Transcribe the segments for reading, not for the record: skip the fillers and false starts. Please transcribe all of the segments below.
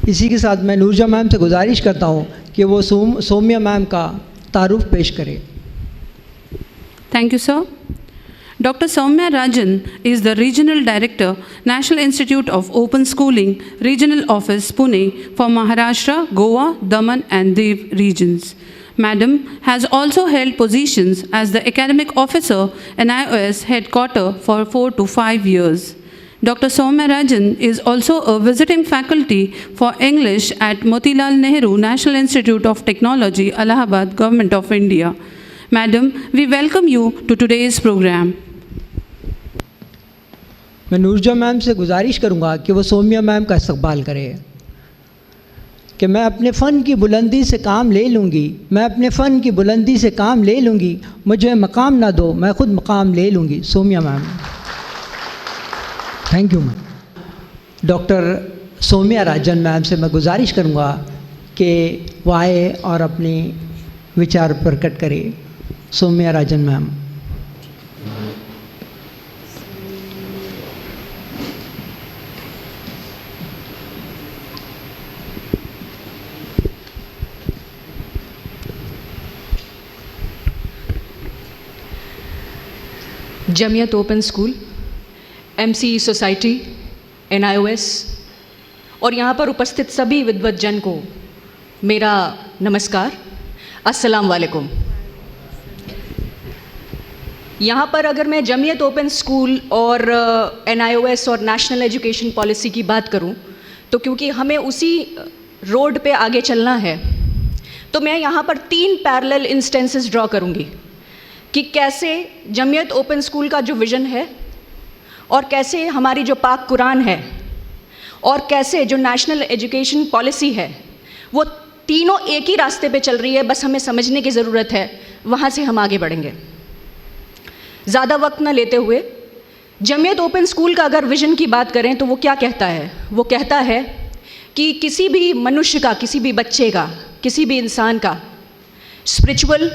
इसी के साथ मैं नूरजहाँ मैम से गुजारिश करता हूँ कि वो सौम्या मैम का तारुफ पेश करें। Thank you, sir. Dr. Soumya Rajan is the Regional Director, National Institute of Open Schooling, Regional Office, Pune, for Maharashtra, Goa, Daman and Diu regions. Madam has also held positions as the Academic Officer NIOS Headquarters for 4 to 5 years. Dr. Soumya Rajan is also a visiting faculty for English at Motilal Nehru National Institute of Technology, Allahabad, Government of India. Madam, we welcome you to today's program. मैं Noorjahan ma'am से गुजारिश करूँगा कि वो Saumya ma'am का इस्तकबाल करें कि मैं अपने फ़न की बुलंदी से काम ले लूँगी, मैं अपने फ़न की बुलंदी से काम ले लूँगी, मुझे मकाम ना दो, मैं ख़ुद मकाम ले लूँगी। Soumya ma'am. Thank you ma'am. Doctor Soumya Rajan ma'am से मैं गुजारिश करूँगा कि वो आए और अपने विचार प्रकट करें। Soumya Rajan ma'am. Jamiat open school, MCE society, NIOS और यहाँ पर उपस्थित सभी विद्वत जन को मेरा नमस्कार, अस्सलाम वालेकुम। यहाँ पर अगर मैं जमियत ओपन स्कूल और NIOS और नेशनल एजुकेशन पॉलिसी की बात करूँ तो क्योंकि हमें उसी रोड पे आगे चलना है तो मैं यहाँ पर 3 पैरेलल इंस्टेंसेस ड्रॉ करूँगी कि कैसे जमियत ओपन स्कूल का जो विज़न है और कैसे हमारी जो पाक कुरान है और कैसे जो नेशनल एजुकेशन पॉलिसी है वो तीनों एक ही रास्ते पे चल रही है, बस हमें समझने की ज़रूरत है, वहाँ से हम आगे बढ़ेंगे। ज़्यादा वक्त न लेते हुए जमियत ओपन स्कूल का अगर विज़न की बात करें तो वो क्या कहता है? वो कहता है कि किसी भी मनुष्य का, किसी भी बच्चे का, किसी भी इंसान का स्पिरिचुअल,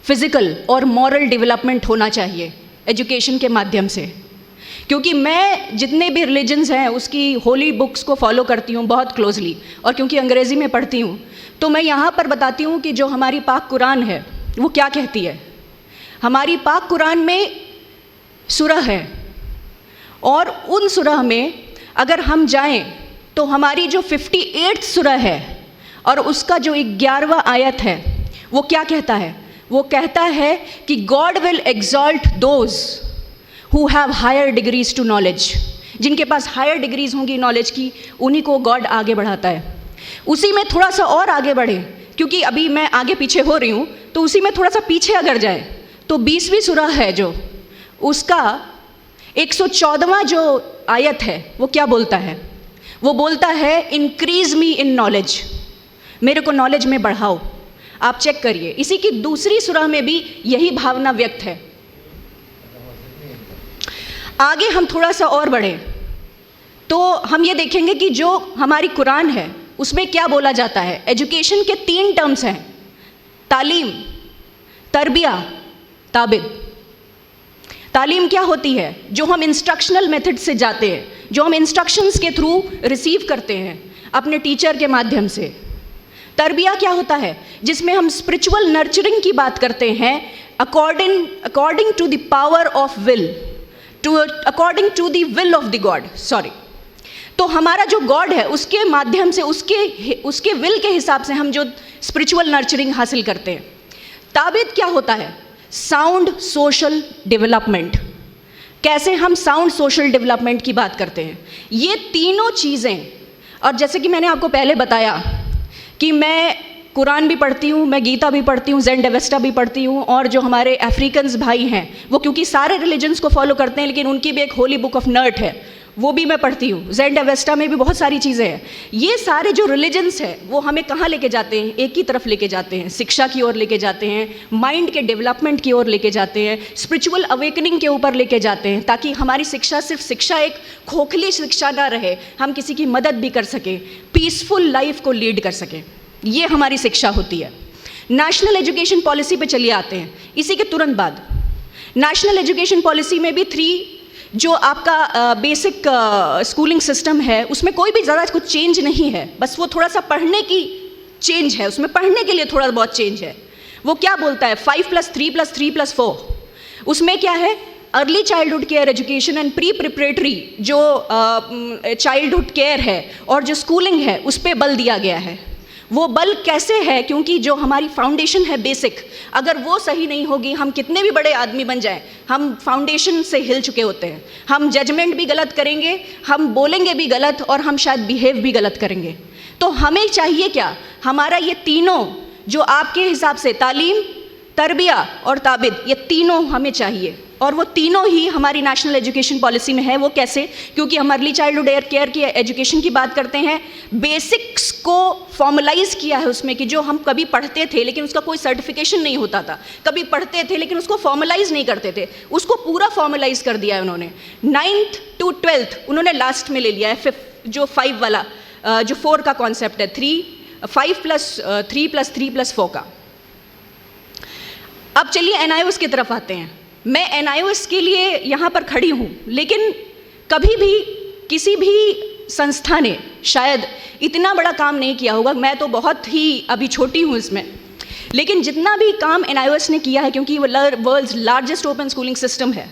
फिज़िकल और मॉरल डेवलपमेंट होना चाहिए एजुकेशन के माध्यम से। क्योंकि मैं जितने भी रिलीजन्स हैं उसकी होली बुक्स को फॉलो करती हूँ बहुत क्लोजली, और क्योंकि अंग्रेज़ी में पढ़ती हूँ तो मैं यहाँ पर बताती हूँ कि जो हमारी पाक कुरान है वो क्या कहती है। हमारी पाक कुरान में सूरह है और उन सूरह में अगर हम जाएं तो हमारी जो 58 सूरह है और उसका जो 11वां आयत है वो क्या कहता है? वो कहता है कि God will exalt those who have higher degrees to knowledge. जिनके पास हायर डिग्रीज होंगी नॉलेज की, उन्हीं को गॉड आगे बढ़ाता है। उसी में थोड़ा सा और आगे बढ़े, क्योंकि अभी मैं आगे पीछे हो रही हूँ, तो उसी में थोड़ा सा पीछे अगर जाए तो 20वीं सूरह है जो उसका 114वां जो आयत है वो क्या बोलता है? वो बोलता है इंक्रीज मी इन नॉलेज, मेरे को नॉलेज में बढ़ाओ। आप चेक करिए, इसी की दूसरी सूरह में भी यही भावना व्यक्त है। आगे हम थोड़ा सा और बढ़े तो हम ये देखेंगे कि जो हमारी कुरान है उसमें क्या बोला जाता है। एजुकेशन के 3 टर्म्स हैं, तालीम, तरबिया, ताबिद। तालीम क्या होती है? जो हम इंस्ट्रक्शनल मेथड से जाते हैं, जो हम इंस्ट्रक्शंस के थ्रू रिसीव करते हैं अपने टीचर के माध्यम से। तरबिया क्या होता है? जिसमें हम स्पिरिचुअल नर्चरिंग की बात करते हैं according to the power of will, according to the will of the God, sorry. तो हमारा जो गॉड है उसके माध्यम से, उसके विल के हिसाब से हम जो स्पिरिचुअल नर्चरिंग हासिल करते हैं। ताबिद क्या होता है? Sound social development. कैसे हम साउंड सोशल डेवलपमेंट की बात करते हैं। ये तीनों चीज़ें, और जैसे कि मैंने आपको पहले बताया कि मैं कुरान भी पढ़ती हूँ, मैं गीता भी पढ़ती हूँ, ज़ेन एवेस्टा भी पढ़ती हूँ, और जो हमारे अफ्रीकन्स भाई हैं वो क्योंकि सारे रिलीजन्स को फॉलो करते हैं लेकिन उनकी भी एक होली बुक ऑफ नर्ट है, वो भी मैं पढ़ती हूँ। ज़ेन एवेस्टा में भी बहुत सारी चीज़ें हैं। ये सारे जो रिलीजन्स हैं वो हमें कहाँ लेके जाते हैं? एक ही तरफ लेके जाते हैं, शिक्षा की ओर लेके जाते हैं, माइंड के डेवलपमेंट की ओर लेके जाते हैं, स्पिरिचुअल अवेकनिंग के ऊपर लेके जाते हैं, ताकि हमारी शिक्षा सिर्फ शिक्षा एक खोखली शिक्षा ना रहे, हम किसी की मदद भी कर सकें, पीसफुल लाइफ को लीड कर सकें। ये हमारी शिक्षा होती है। नेशनल एजुकेशन पॉलिसी पे चलिए आते हैं। इसी के तुरंत बाद नेशनल एजुकेशन पॉलिसी में भी 3 जो आपका बेसिक स्कूलिंग सिस्टम है उसमें कोई भी ज़्यादा कुछ चेंज नहीं है, बस वो थोड़ा सा पढ़ने की चेंज है, उसमें पढ़ने के लिए थोड़ा बहुत चेंज है। वो क्या बोलता है 5+3+3+4, उसमें क्या है early childhood care education and pre preparatory जो चाइल्डहुड केयर है और जो स्कूलिंग है उस पर बल दिया गया है। वो बल कैसे है, क्योंकि जो हमारी फाउंडेशन है बेसिक, अगर वो सही नहीं होगी हम कितने भी बड़े आदमी बन जाएं, हम फाउंडेशन से हिल चुके होते हैं। हम जजमेंट भी गलत करेंगे, हम बोलेंगे भी गलत और हम शायद बिहेव भी गलत करेंगे। तो हमें चाहिए क्या, हमारा ये तीनों जो आपके हिसाब से तालीम, तरबिया और ताबिद, ये तीनों हमें चाहिए और वो तीनों ही हमारी नेशनल एजुकेशन पॉलिसी में है। वो कैसे, क्योंकि हम अर्ली चाइल्डहुड केयर की एजुकेशन की बात करते हैं, बेसिक्स को फॉर्मलाइज किया है उसमें कि जो हम कभी पढ़ते थे लेकिन उसका कोई सर्टिफिकेशन नहीं होता था, कभी पढ़ते थे लेकिन उसको फॉर्मलाइज नहीं करते थे, उसको पूरा फॉर्मलाइज कर दिया है उन्होंने। 9th to 12th उन्होंने लास्ट में ले लिया है, जो 5 वाला जो 4 का कॉन्सेप्ट है, 5+3+3+4 का। अब चलिए NIOS की तरफ आते हैं। मैं NIOS के लिए यहाँ पर खड़ी हूँ, लेकिन कभी भी किसी भी संस्था ने शायद इतना बड़ा काम नहीं किया होगा। मैं तो बहुत ही अभी छोटी हूँ इसमें, लेकिन जितना भी काम NIOS ने किया है, क्योंकि वो world's largest open schooling system है,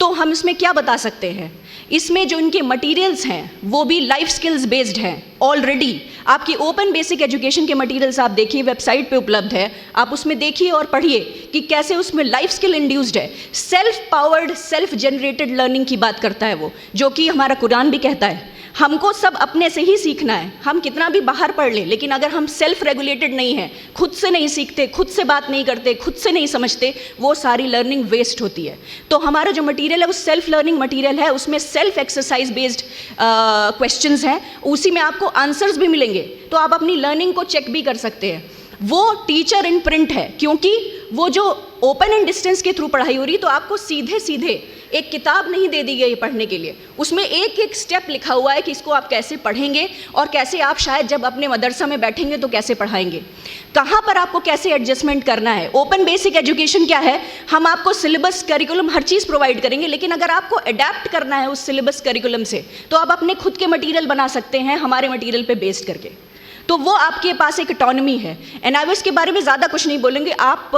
तो हम इसमें क्या बता सकते हैं। इसमें जो इनके मटेरियल्स हैं वो भी लाइफ स्किल्स बेस्ड हैं। ऑलरेडी आपकी ओपन बेसिक एजुकेशन के मटेरियल्स आप देखिए, वेबसाइट पे उपलब्ध है, आप उसमें देखिए और पढ़िए कि कैसे उसमें लाइफ स्किल इंड्यूस्ड है। Self powered, self generated learning की बात करता है वो, जो कि हमारा कुरान भी कहता है। हमको सब अपने से ही सीखना है, हम कितना भी बाहर पढ़ लें, लेकिन अगर हम सेल्फ रेगुलेटेड नहीं हैं, खुद से नहीं सीखते, खुद से बात नहीं करते, खुद से नहीं समझते, वो सारी लर्निंग वेस्ट होती है। तो हमारा जो मटेरियल है वो सेल्फ लर्निंग मटेरियल है, उसमें सेल्फ एक्सरसाइज बेस्ड क्वेश्चंस हैं, उसी में आपको आंसर्स भी मिलेंगे, तो आप अपनी लर्निंग को चेक भी कर सकते हैं। वो टीचर इन प्रिंट है, क्योंकि वो जो ओपन एंड डिस्टेंस के थ्रू पढ़ाई हो रही, तो आपको सीधे सीधे एक किताब नहीं दे दी गई पढ़ने के लिए, उसमें एक एक स्टेप लिखा हुआ है कि इसको आप कैसे पढ़ेंगे और कैसे आप शायद जब अपने मदरसा में बैठेंगे तो कैसे पढ़ाएंगे, कहाँ पर आपको कैसे एडजस्टमेंट करना है। ओपन बेसिक एजुकेशन क्या है, हम आपको सिलेबस करिकुलम हर चीज़ प्रोवाइड करेंगे, लेकिन अगर आपको अडेप्ट करना है उस सिलेबस करिकुलम से, तो आप अपने खुद के मटीरियल बना सकते हैं हमारे मटीरियल पर बेस्ड करके। तो वो आपके पास एक ऑटोनॉमी है। NIOS के बारे में ज़्यादा कुछ नहीं बोलेंगे, आप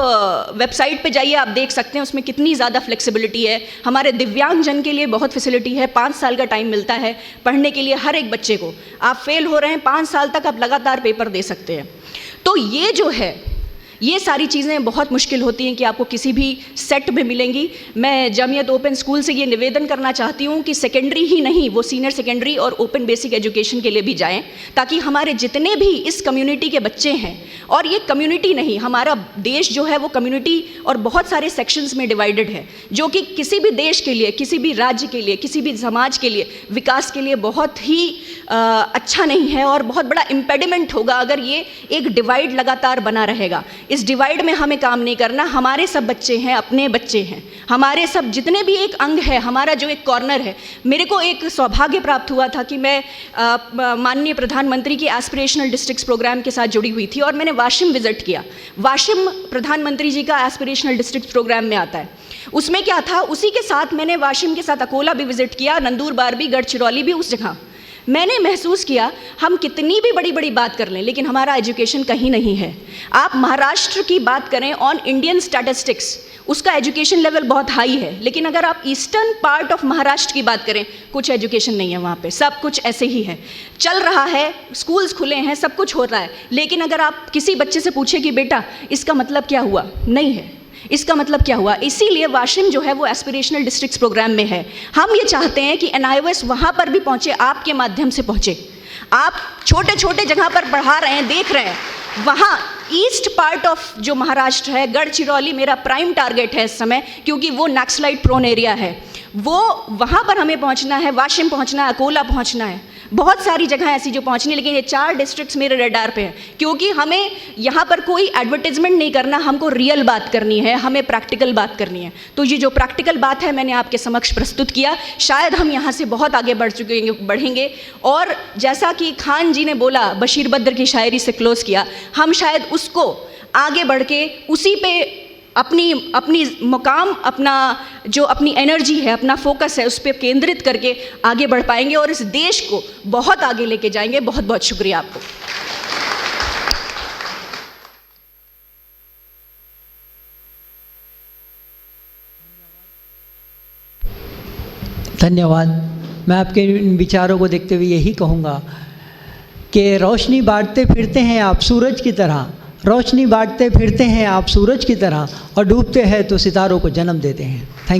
वेबसाइट पे जाइए, आप देख सकते हैं उसमें कितनी ज़्यादा फ्लेक्सिबिलिटी है। हमारे दिव्यांग जन के लिए बहुत फैसिलिटी है, 5 साल का टाइम मिलता है पढ़ने के लिए हर एक बच्चे को। आप फेल हो रहे हैं 5 साल तक आप लगातार पेपर दे सकते हैं। तो ये जो है, ये सारी चीज़ें बहुत मुश्किल होती हैं कि आपको किसी भी सेट में मिलेंगी। मैं जमीयत ओपन स्कूल से ये निवेदन करना चाहती हूँ कि सेकेंडरी ही नहीं, वो सीनियर सेकेंडरी और ओपन बेसिक एजुकेशन के लिए भी जाएं, ताकि हमारे जितने भी इस कम्युनिटी के बच्चे हैं, और ये कम्युनिटी नहीं, हमारा देश जो है वो कम्युनिटी और बहुत सारे सेक्शंस में डिवाइडेड है, जो कि किसी भी देश के लिए, किसी भी राज्य के लिए, किसी भी समाज के लिए, विकास के लिए बहुत ही अच्छा नहीं है और बहुत बड़ा इम्पेडिमेंट होगा अगर ये एक डिवाइड लगातार बना रहेगा। इस डिवाइड में हमें काम नहीं करना। हमारे सब बच्चे हैं, अपने बच्चे हैं, हमारे सब जितने भी एक अंग है, हमारा जो एक कॉर्नर है। मेरे को एक सौभाग्य प्राप्त हुआ था कि मैं माननीय प्रधानमंत्री की एस्पिरेशनल डिस्ट्रिक्ट्स प्रोग्राम के साथ जुड़ी हुई थी और मैंने वाशिम विजिट किया। वाशिम प्रधानमंत्री जी का एस्पिरेशनल डिस्ट्रिक्ट प्रोग्राम में आता है। उसमें क्या था, उसी के साथ मैंने वाशिम के साथ अकोला भी विजिट किया, नंदूरबार भी, गढ़चिरौली भी। उस जगह मैंने महसूस किया हम कितनी भी बड़ी बड़ी बात कर लें, लेकिन हमारा एजुकेशन कहीं नहीं है। आप महाराष्ट्र की बात करें ऑन इंडियन स्टैटिस्टिक्स, उसका एजुकेशन लेवल बहुत हाई है, लेकिन अगर आप ईस्टर्न पार्ट ऑफ महाराष्ट्र की बात करें, कुछ एजुकेशन नहीं है वहाँ पे, सब कुछ ऐसे ही है, चल रहा है, स्कूल्स खुले हैं, सब कुछ हो रहा है, लेकिन अगर आप किसी बच्चे से पूछे कि बेटा इसका मतलब क्या हुआ, नहीं है, इसका मतलब क्या हुआ। इसीलिए वाशिम जो है वो एस्पिरेशनल डिस्ट्रिक्ट्स प्रोग्राम में है। हम ये चाहते हैं कि NIOS वहाँ पर भी पहुँचे, आपके माध्यम से पहुँचे। आप छोटे छोटे जगह पर पढ़ा रहे हैं, देख रहे हैं, वहाँ ईस्ट पार्ट ऑफ जो महाराष्ट्र है, गढ़चिरौली मेरा प्राइम टारगेट है इस समय, क्योंकि वो नक्सलाइट प्रोन एरिया है, वो वहाँ पर हमें पहुँचना है, वाशिम पहुँचना है, अकोला पहुँचना है, बहुत सारी जगह ऐसी जो पहुँचनी, लेकिन ये 4 डिस्ट्रिक्ट्स मेरे रडार पे हैं, क्योंकि हमें यहाँ पर कोई एडवर्टाइजमेंट नहीं करना, हमको रियल बात करनी है, हमें प्रैक्टिकल बात करनी है। तो ये जो प्रैक्टिकल बात है मैंने आपके समक्ष प्रस्तुत किया। शायद हम यहाँ से बहुत आगे बढ़ेंगे और जैसा कि खान जी ने बोला, बशीर बद्र की शायरी से क्लोज़ किया, हम शायद उसको आगे बढ़ के उसी पे अपनी अपनी मुकाम, अपना जो अपनी एनर्जी है, अपना फोकस है, उस पर केंद्रित करके आगे बढ़ पाएंगे और इस देश को बहुत आगे लेके जाएंगे। बहुत बहुत शुक्रिया आपको। धन्यवाद। मैं आपके इन विचारों को देखते हुए यही कहूँगा कि रोशनी बांटते फिरते हैं आप सूरज की तरह, रोशनी बांटते फिरते हैं आप सूरज की तरह, और डूबते हैं तो सितारों को जन्म देते हैं। थैंक